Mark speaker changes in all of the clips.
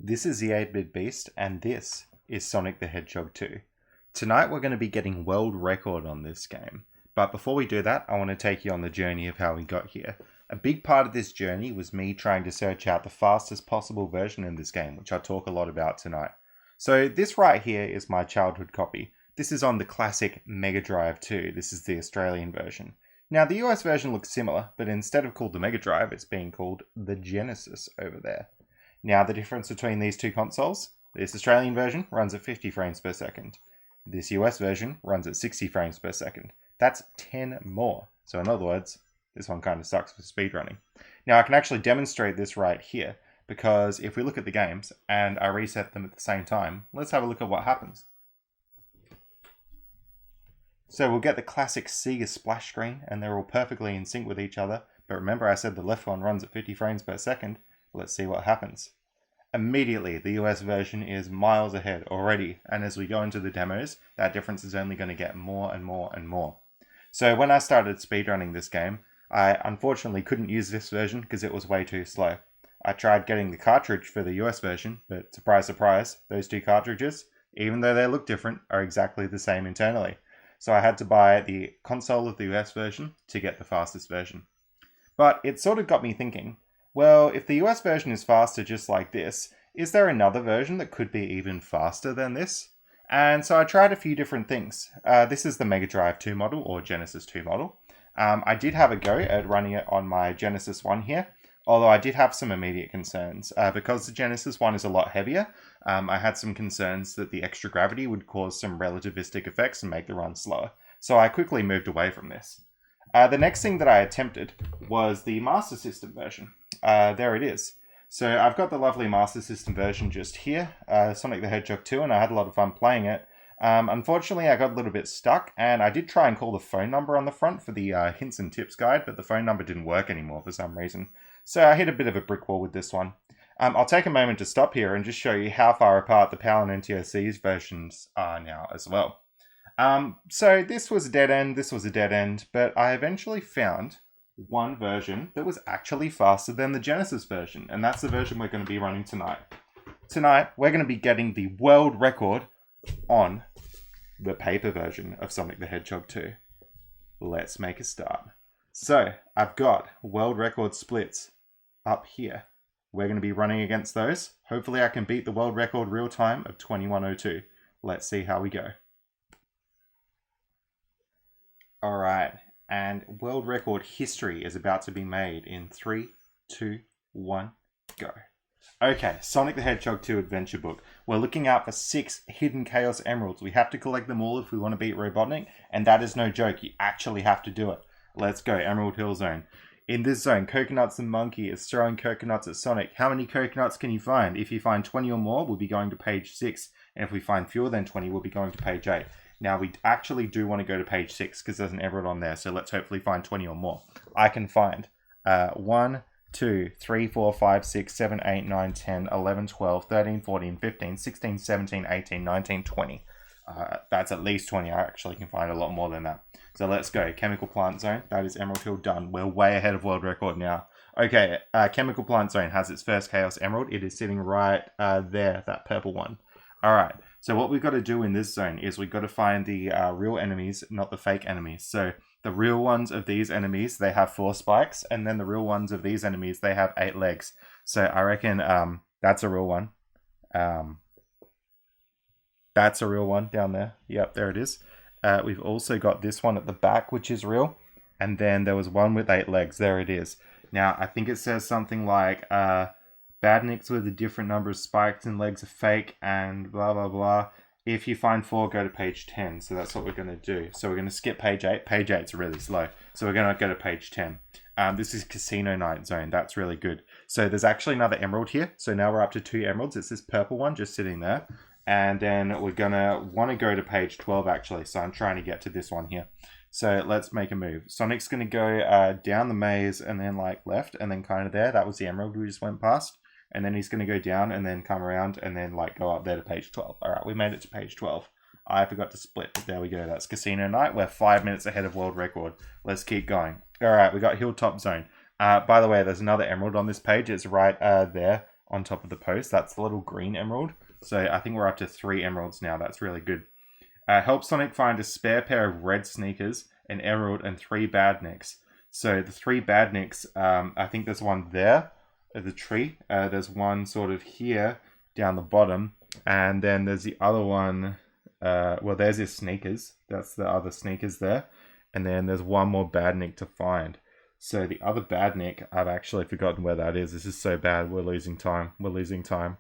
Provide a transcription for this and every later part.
Speaker 1: This is the 8-Bit Beast, and this is Sonic the Hedgehog 2. Tonight we're going to be getting world record on this game, but before we do that, I want to take you on the journey of how we got here. A big part of this journey was me trying to search out the fastest possible version in this game, which I'll talk a lot about tonight. So this right here is my childhood copy. This is on the classic Mega Drive 2. This is the Australian version. Now the US version looks similar, but instead of called the Mega Drive, it's being called the Genesis over there. Now the difference between these two consoles, this Australian version runs at 50 frames per second. This US version runs at 60 frames per second. That's 10 more. So in other words, this one kind of sucks for speedrunning. Now I can actually demonstrate this right here, because if we look at the games and I reset them at the same time, let's have a look at what happens. So we'll get the classic Sega splash screen, and they're all perfectly in sync with each other. But remember I said the left one runs at 50 frames per second. Let's see what happens. Immediately, the US version is miles ahead already, and as we go into the demos, that difference is only going to get more and more and more. So when I started speedrunning this game, I unfortunately couldn't use this version because it was way too slow. I tried getting the cartridge for the US version, but surprise surprise, those two cartridges, even though they look different, are exactly the same internally. So I had to buy the console of the US version to get the fastest version. But it sort of got me thinking, well, if the US version is faster just like this, is there another version that could be even faster than this? And so I tried a few different things. This is the Mega Drive 2 model, or Genesis 2 model. I did have a go at running it on my Genesis 1 here, although I did have some immediate concerns. Because the Genesis 1 is a lot heavier, I had some concerns that the extra gravity would cause some relativistic effects and make the run slower. So I quickly moved away from this. The next thing that I attempted was the Master System version. There it is. So I've got the lovely Master System version just here, Sonic the Hedgehog 2, and I had a lot of fun playing it. Unfortunately, I got a little bit stuck, and I did try and call the phone number on the front for the hints and tips guide, but the phone number didn't work anymore for some reason. So I hit a bit of a brick wall with this one. I'll take a moment to stop here and just show you how far apart the PAL and NTSC's versions are now as well. So this was a dead end, this was a dead end, but I eventually found one version that was actually faster than the Genesis version, and that's the version we're going to be running tonight. Tonight, we're going to be getting the world record on the paper version of Sonic the Hedgehog 2. Let's make a start. So, I've got world record splits up here. We're going to be running against those. Hopefully I can beat the world record real time of 21:02. Let's see how we go. Alright, and world record history is about to be made in 3, 2, 1, go. Okay, Sonic the Hedgehog 2 Adventure Book. We're looking out for 6 hidden Chaos Emeralds. We have to collect them all if we want to beat Robotnik, and that is no joke. You actually have to do it. Let's go, Emerald Hill Zone. In this zone, Coconuts the Monkey is throwing coconuts at Sonic. How many coconuts can you find? If you find 20 or more, we'll be going to page 6. And if we find fewer than 20, we'll be going to page 8. Now, we actually do want to go to page 6 because there's an emerald on there. So let's hopefully find 20 or more. I can find 1, 2, 3, 4, 5, 6, 7, 8, 9, 10, 11, 12, 13, 14, 15, 16, 17, 18, 19, 20. That's at least 20. I actually can find a lot more than that. So let's go. Chemical Plant Zone. That is Emerald Hill done. We're way ahead of world record now. Okay, Chemical Plant Zone has its first Chaos Emerald. It is sitting right there, that purple one. Alright, so what we've got to do in this zone is we've got to find the real enemies, not the fake enemies. So the real ones of these enemies, they have 4 spikes, and then the real ones of these enemies, they have 8 legs. So I reckon that's a real one. That's a real one down there. Yep, there it is. We've also got this one at the back, which is real. And then there was one with 8 legs. There it is. Now, I think it says something like, Badniks with a different number of spikes and legs are fake, and blah, blah, blah. If you find 4, go to page 10. So that's what we're going to do. So we're going to skip page 8. Page 8's really slow. So we're going to go to page 10. This is Casino Night Zone. That's really good. So there's actually another emerald here. So now we're up to 2 emeralds. It's this purple one just sitting there. And then we're going to want to go to page 12, actually. So I'm trying to get to this one here. So let's make a move. Sonic's going to go down the maze and then like left and then kind of there. That was the emerald we just went past. And then he's going to go down and then come around and then like go up there to page 12. All right, we made it to page 12. I forgot to split, but there we go. That's Casino Night. We're 5 minutes ahead of world record. Let's keep going. All right, we got Hilltop Zone. By the way, there's another emerald on this page. It's right there. on top of the post. That's the little green emerald. So I think we're up to 3 emeralds now. That's really good. Help Sonic find a spare pair of red sneakers, an emerald, and 3 badniks. So the 3 badniks, I think there's one there at the tree. There's one sort of here down the bottom. And then there's the other one. Well, there's his sneakers. That's the other sneakers there. And then there's one more badnik to find. So the other badnik, I've actually forgotten where that is. This is so bad. We're losing time. We're losing time.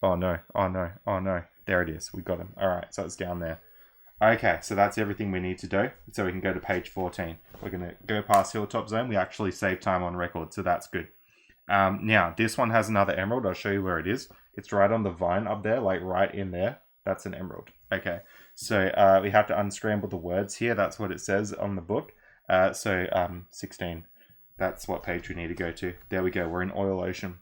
Speaker 1: Oh no. Oh no. Oh no. There it is. We got him. All right. So it's down there. Okay. So that's everything we need to do. So we can go to page 14. We're going to go past Hilltop Zone. We actually saved time on record. So that's good. Now, this one has another emerald. I'll show you where it is. It's right on the vine up there, like right in there. That's an emerald. Okay. So we have to unscramble the words here. That's what it says on the book. 16. That's what page we need to go to. There we go. We're in Oil Ocean.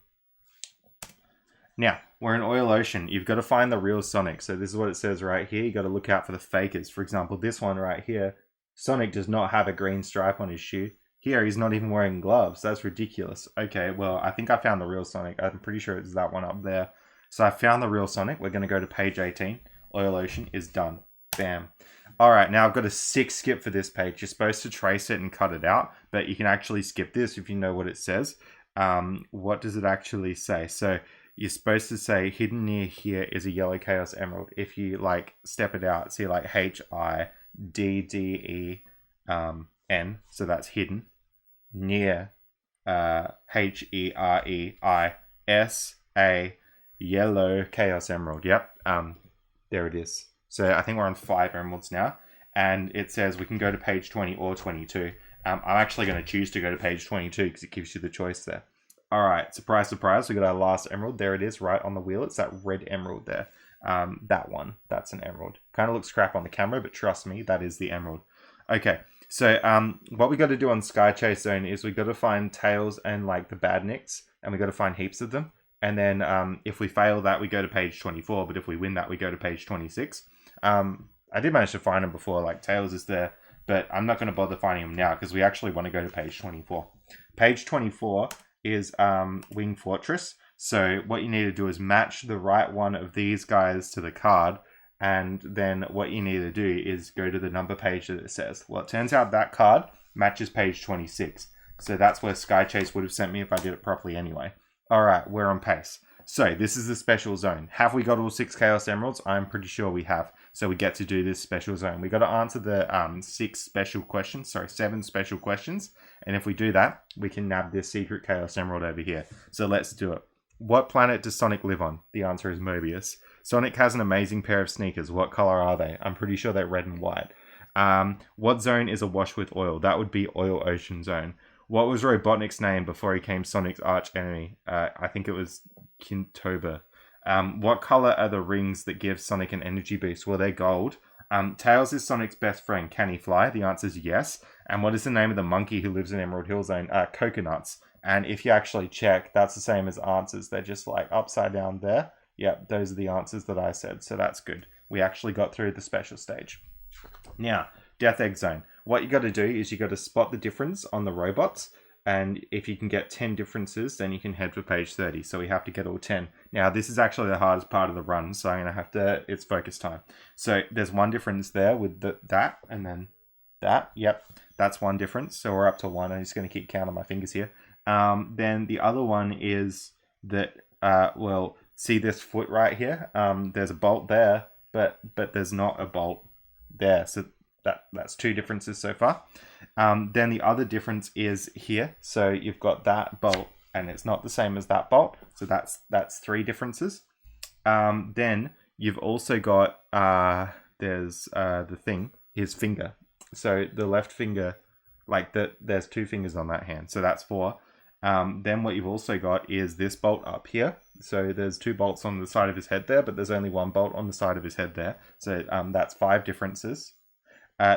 Speaker 1: Now, we're in Oil Ocean. You've got to find the real Sonic. So this is what it says right here. You've got to look out for the fakers. For example, this one right here. Sonic does not have a green stripe on his shoe. Here, he's not even wearing gloves. That's ridiculous. Okay, well, I think I found the real Sonic. I'm pretty sure it's that one up there. So I found the real Sonic. We're going to go to page 18. Oil Ocean is done. Bam. All right, now I've got a 6 skip for this page. You're supposed to trace it and cut it out, but you can actually skip this if you know what it says. What does it actually say? So you're supposed to say hidden near here is a yellow chaos emerald. If you like step it out, see like HIDDEN, so that's hidden. Near HEREISA yellow chaos emerald. Yep. There it is. So I think we're on 5 emeralds now. And it says we can go to page 20 or 22. I'm actually going to choose to go to page 22 because it gives you the choice there. All right. Surprise, surprise. We got our last emerald. There it is right on the wheel. It's that red emerald there. That one. That's an emerald. Kind of looks crap on the camera, but trust me, that is the emerald. Okay. So what we got to do on Sky Chase Zone is we got to find Tails and like the badniks. And we got to find heaps of them. And then if we fail that, we go to page 24. But if we win that, we go to page 26. I did manage to find him before, like Tails is there, but I'm not going to bother finding him now because we actually want to go to page 24. Page 24 is Wing Fortress. So what you need to do is match the right one of these guys to the card, and then what you need to do is go to the number page that it says. Well, it turns out that card matches page 26. So that's where Sky Chase would have sent me if I did it properly anyway. All right, we're on pace. So this is the special zone. Have we got all 6 Chaos Emeralds? I'm pretty sure we have. So we get to do this special zone. We got to answer the 7 special questions. And if we do that, we can nab this secret Chaos Emerald over here. So let's do it. What planet does Sonic live on? The answer is Mobius. Sonic has an amazing pair of sneakers. What color are they? I'm pretty sure they're red and white. What zone is awash with oil? That would be Oil Ocean Zone. What was Robotnik's name before he became Sonic's arch enemy? I think it was Kintoba. What color are the rings that give Sonic an energy boost? Well, they're gold. Tails is Sonic's best friend. Can he fly? The answer is yes. And what is the name of the monkey who lives in Emerald Hill Zone? Coconuts. And if you actually check, that's the same as answers. They're just like upside down there. Yep, those are the answers that I said. So that's good. We actually got through the special stage. Now, Death Egg Zone. What you got to do is you got to spot the difference on the robots. And if you can get 10 differences, then you can head for page 30. So we have to get all 10. Now, this is actually the hardest part of the run. So I'm going to have to, it's focus time. So there's one difference there with that and then that. Yep, that's one difference. So we're up to 1. I'm just going to keep counting my fingers here. Then the other one is that, well, see this foot right here? There's a bolt there, but there's not a bolt there. So that's 2 differences so far. Then the other difference is here. So you've got that bolt and it's not the same as that bolt. So that's 3 differences. Then you've also got, there's the thing, his finger. So the left finger, like there's 2 fingers on that hand. So that's 4. Then what you've also got is this bolt up here. So there's 2 bolts on the side of his head there, but there's only 1 bolt on the side of his head there. So that's 5 differences.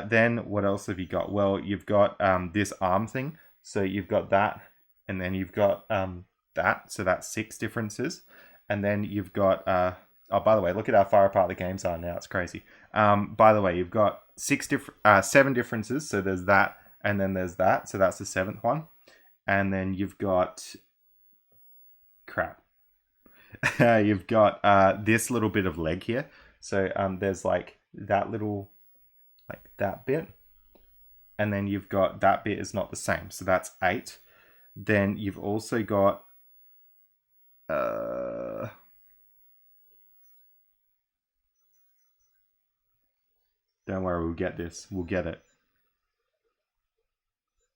Speaker 1: Then what else have you got? Well, you've got this arm thing. So you've got that, and then you've got that. So that's 6 differences. And then you've got, oh, by the way, look at how far apart the games are now. It's crazy. By the way, you've got 7 differences. So there's that, and then there's that. So that's the 7th one. And then you've got, crap. you've got this little bit of leg here. So there's like that little, like that bit. And then you've got that bit is not the same. So that's 8. Then you've also got don't worry, we'll get this. We'll get it.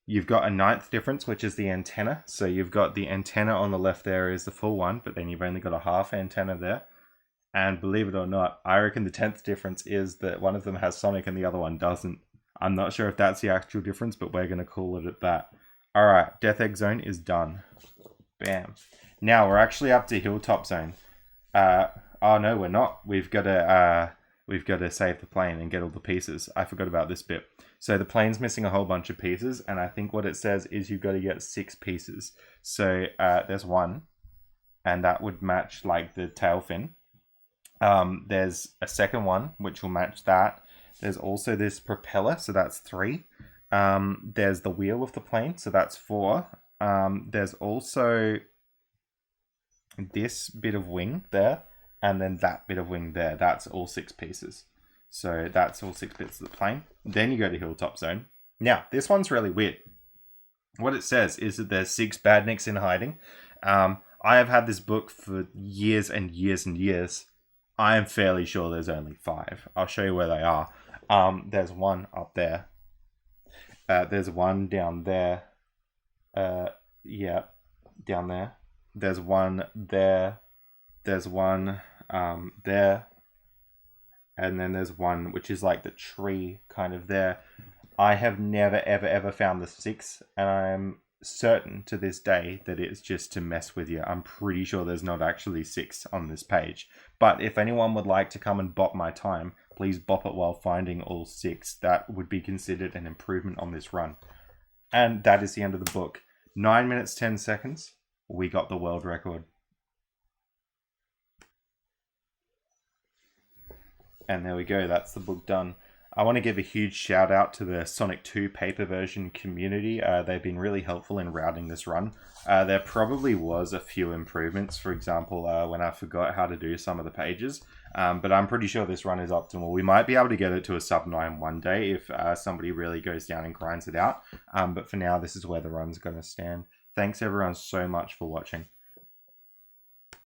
Speaker 1: You've got a 9th difference, which is the antenna. So you've got the antenna on the left there is the full one, but then you've only got a half antenna there. And believe it or not, I reckon the 10th difference is that one of them has sonic and the other one doesn't. I'm not sure if that's the actual difference, but we're going to call it at that. All right, Death Egg Zone is done. Bam. Now we're actually up to Hilltop Zone. Oh no, we're not. We've got to save the plane and get all the pieces. I forgot about this bit. So the plane's missing a whole bunch of pieces, and I think what it says is you've got to get 6 pieces. So there's 1, and that would match like the tail fin. There's a second one, which will match that. There's also this propeller, so that's 3. There's the wheel of the plane, so that's 4. There's also this bit of wing there, and then that bit of wing there. That's all 6 pieces. So that's all 6 bits of the plane. Then you go to Hilltop Zone. Now, this one's really weird. What it says is that there's 6 badniks in hiding. I have had this book for years and years and years. I am fairly sure there's only 5. I'll show you where they are. There's one up there. There's one down there. Yeah, down there. There's one there. There's one there. And then there's one which is like the tree kind of there. I have never, ever, ever found the 6. And I'm certain to this day that it's just to mess with you. I'm pretty sure there's not actually 6 on this page. But if anyone would like to come and bop my time, please bop it while finding all 6. That would be considered an improvement on this run. And that is the end of the book. 9 minutes, 10 seconds. We got the world record. And there we go. That's the book done. I want to give a huge shout out to the Sonic 2 paper version community. They've been really helpful in routing this run. There probably was a few improvements, for example, when I forgot how to do some of the pages. But I'm pretty sure this run is optimal. We might be able to get it to a sub 9 one day if somebody really goes down and grinds it out. But for now, this is where the run's going to stand. Thanks everyone so much for watching.